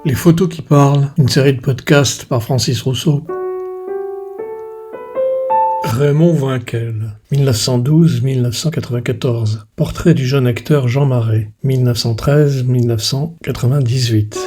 Les photos qui parlent, une série de podcasts par Francis Rousseau. Raymond Voinquel, 1912-1994. Portrait du jeune acteur Jean Marais, 1913-1998.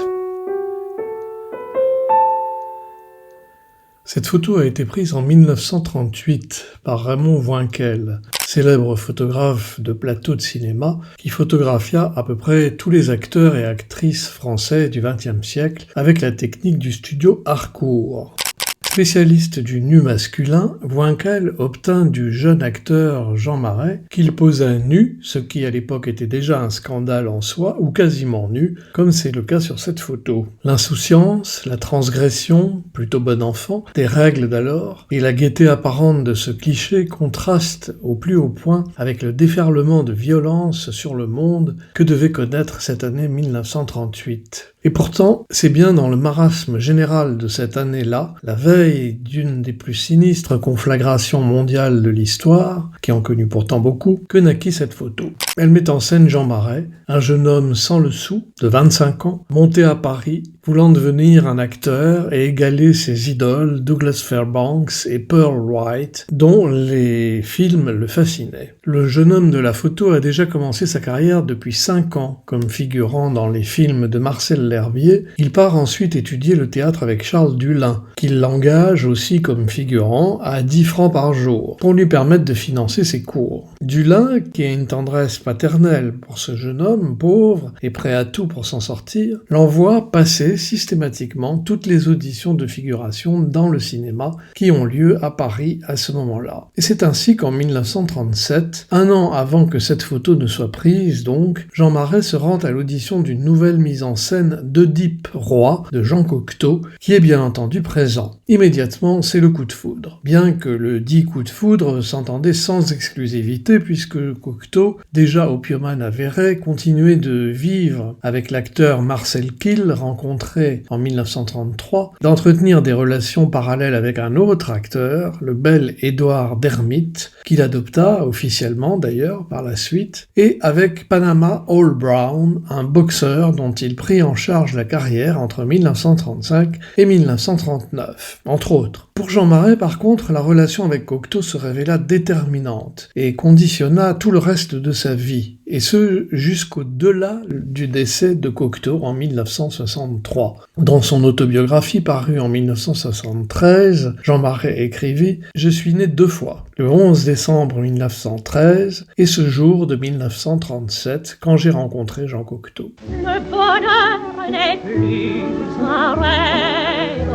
Cette photo a été prise en 1938 par Raymond Voinquel, célèbre photographe de plateau de cinéma qui photographia à peu près tous les acteurs et actrices français du XXe siècle avec la technique du studio Harcourt. Spécialiste du nu masculin, Voinquel obtint du jeune acteur Jean Marais qu'il posa nu, ce qui à l'époque était déjà un scandale en soi, ou quasiment nu, comme c'est le cas sur cette photo. L'insouciance, la transgression, plutôt bon enfant, des règles d'alors, et la gaieté apparente de ce cliché contrastent au plus haut point avec le déferlement de violence sur le monde que devait connaître cette année 1938. Et pourtant, c'est bien dans le marasme général de cette année-là, la veille d'une des plus sinistres conflagrations mondiales de l'histoire, qui en connut pourtant beaucoup, que naquit cette photo. Elle met en scène Jean Marais, un jeune homme sans le sou, de 25 ans, monté à Paris, voulant devenir un acteur et égaler ses idoles Douglas Fairbanks et Pearl Wright, dont les films le fascinaient. Le jeune homme de la photo a déjà commencé sa carrière depuis 5 ans, comme figurant dans les films de Marcel L'Herbier. Il part ensuite étudier le théâtre avec Charles Dulin, qui l'engage aussi comme figurant à 10 francs par jour, pour lui permettre de financer ses cours. Dulin, qui a une tendresse paternelle pour ce jeune homme, pauvre et prêt à tout pour s'en sortir, l'envoie passer systématiquement toutes les auditions de figuration dans le cinéma qui ont lieu à Paris à ce moment-là. Et c'est ainsi qu'en 1937, un an avant que cette photo ne soit prise donc, Jean Marais se rend à l'audition d'une nouvelle mise en scène d'Oedipe Roi de Jean Cocteau, qui est bien entendu présent. Immédiatement, c'est le coup de foudre. Bien que le dit coup de foudre s'entendait sans exclusivité puisque Cocteau, déjà opiumane avéré, continuait de vivre avec l'acteur Marcel Kill, rencontré en 1933, d'entretenir des relations parallèles avec un autre acteur, le bel Édouard Dermite, qu'il adopta officiellement d'ailleurs par la suite, et avec Panama Hall Brown, un boxeur dont il prit en charge la carrière entre 1935 et 1939, entre autres. Pour Jean Marais, par contre, la relation avec Cocteau se révéla déterminante et conditionna tout le reste de sa vie, et ce jusqu'au-delà du décès de Cocteau en 1963. Dans son autobiographie parue en 1973, Jean Marais écrivit « Je suis né 2 fois, le 11 décembre 1913 et ce jour de 1937, quand j'ai rencontré Jean Cocteau. » Le bonheur n'est plus un rêve,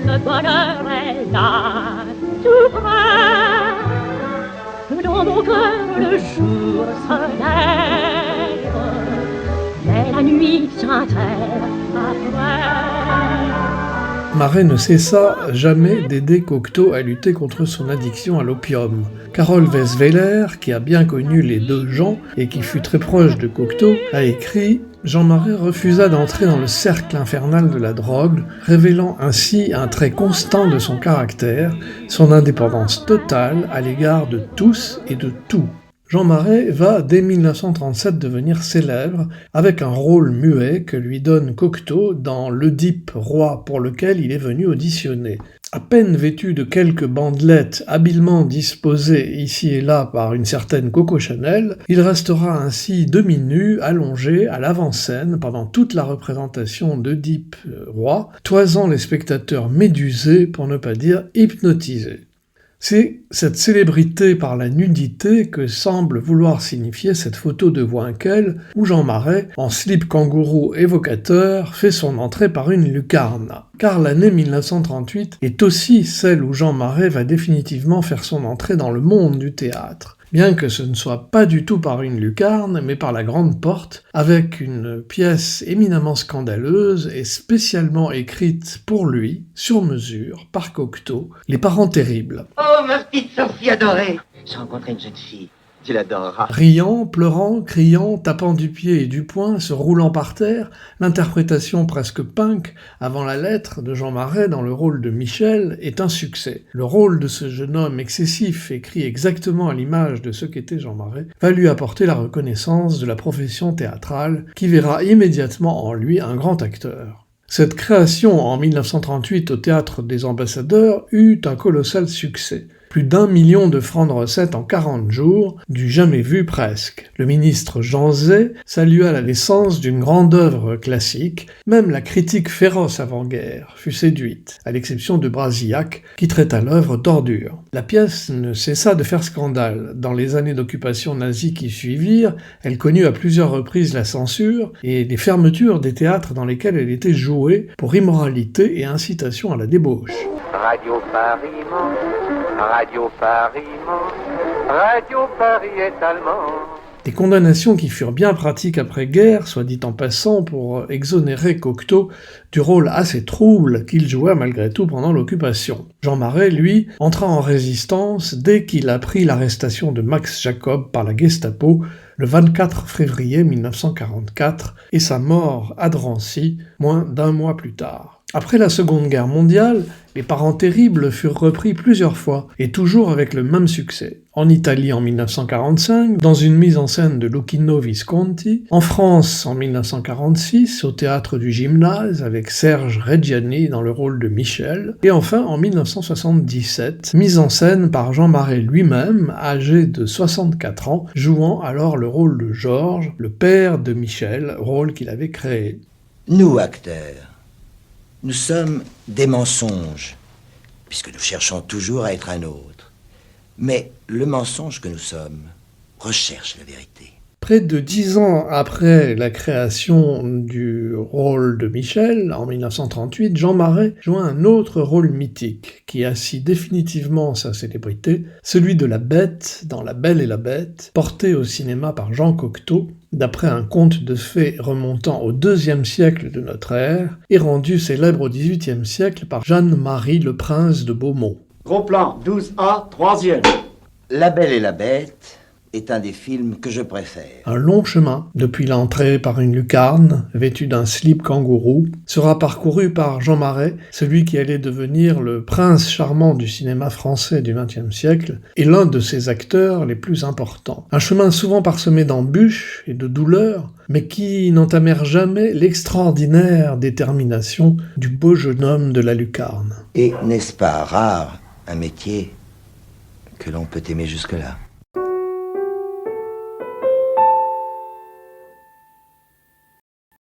le bonheur est là, tout près. Dans mon cœur le jour se lève, mais la nuit s'intègre après. Marais ne cessa jamais d'aider Cocteau à lutter contre son addiction à l'opium. Carole Weisweiler, qui a bien connu les 2 Jean et qui fut très proche de Cocteau, a écrit « Jean Marais refusa d'entrer dans le cercle infernal de la drogue, révélant ainsi un trait constant de son caractère, son indépendance totale à l'égard de tous et de tout. » Jean Marais va dès 1937 devenir célèbre avec un rôle muet que lui donne Cocteau dans l'Oedipe Roi pour lequel il est venu auditionner. À peine vêtu de quelques bandelettes habilement disposées ici et là par une certaine Coco Chanel, il restera ainsi demi-nu, allongé à l'avant-scène pendant toute la représentation d'Oedipe Roi, toisant les spectateurs médusés pour ne pas dire hypnotisés. C'est cette célébrité par la nudité que semble vouloir signifier cette photo de Voinquel où Jean Marais, en slip kangourou évocateur, fait son entrée par une lucarne. Car l'année 1938 est aussi celle où Jean Marais va définitivement faire son entrée dans le monde du théâtre. Bien que ce ne soit pas du tout par une lucarne, mais par la grande porte, avec une pièce éminemment scandaleuse et spécialement écrite pour lui, sur mesure, par Cocteau, Les Parents Terribles. Oh, ma petite Sophie adorée! J'ai rencontré une jeune fille. Tu l'adoreras. Riant, pleurant, criant, tapant du pied et du poing, se roulant par terre, l'interprétation presque punk avant la lettre de Jean Marais dans le rôle de Michel est un succès. Le rôle de ce jeune homme excessif, écrit exactement à l'image de ce qu'était Jean Marais, va lui apporter la reconnaissance de la profession théâtrale qui verra immédiatement en lui un grand acteur. Cette création en 1938 au Théâtre des Ambassadeurs eut un colossal succès. Plus d'1 million de francs de recettes en 40 jours, du jamais vu presque. Le ministre Jean Zay salua la naissance d'une grande œuvre classique, même la critique féroce avant-guerre fut séduite, à l'exception de Brasillac, qui traita l'œuvre d'ordure. La pièce ne cessa de faire scandale. Dans les années d'occupation nazie qui suivirent, elle connut à plusieurs reprises la censure et les fermetures des théâtres dans lesquels elle était jouée pour immoralité et incitation à la débauche. Radio Paris ment, Radio Paris ment, Radio Paris est allemand. Des condamnations qui furent bien pratiques après-guerre, soit dit en passant, pour exonérer Cocteau du rôle assez trouble qu'il joua malgré tout pendant l'occupation. Jean Marais, lui, entra en résistance dès qu'il apprit l'arrestation de Max Jacob par la Gestapo le 24 février 1944 et sa mort à Drancy moins d'1 mois plus tard. Après la Seconde Guerre mondiale, Les Parents Terribles furent repris plusieurs fois, et toujours avec le même succès. En Italie en 1945, dans une mise en scène de Luchino Visconti, en France en 1946, au Théâtre du Gymnase, avec Serge Reggiani dans le rôle de Michel, et enfin en 1977, mise en scène par Jean Marais lui-même, âgé de 64 ans, jouant alors le rôle de Georges, le père de Michel, rôle qu'il avait créé. Nous, acteurs, nous sommes des mensonges, puisque nous cherchons toujours à être un autre. Mais le mensonge que nous sommes recherche la vérité. Près de 10 ans après la création du rôle de Michel, en 1938, Jean Marais joua un autre rôle mythique qui assit définitivement sa célébrité, celui de la Bête dans La Belle et la Bête, porté au cinéma par Jean Cocteau, d'après un conte de fées remontant au IIe siècle de notre ère, et rendu célèbre au XVIIIe siècle par Jeanne-Marie le Prince de Beaumont. Gros plan, 12A, 3e. La Belle et la Bête est un des films que je préfère. Un long chemin, depuis l'entrée par une lucarne, vêtue d'un slip kangourou, sera parcouru par Jean Marais, celui qui allait devenir le prince charmant du cinéma français du XXe siècle, et l'un de ses acteurs les plus importants. Un chemin souvent parsemé d'embûches et de douleurs, mais qui n'entamèrent jamais l'extraordinaire détermination du beau jeune homme de la lucarne. Et n'est-ce pas rare, un métier que l'on peut aimer jusque-là ?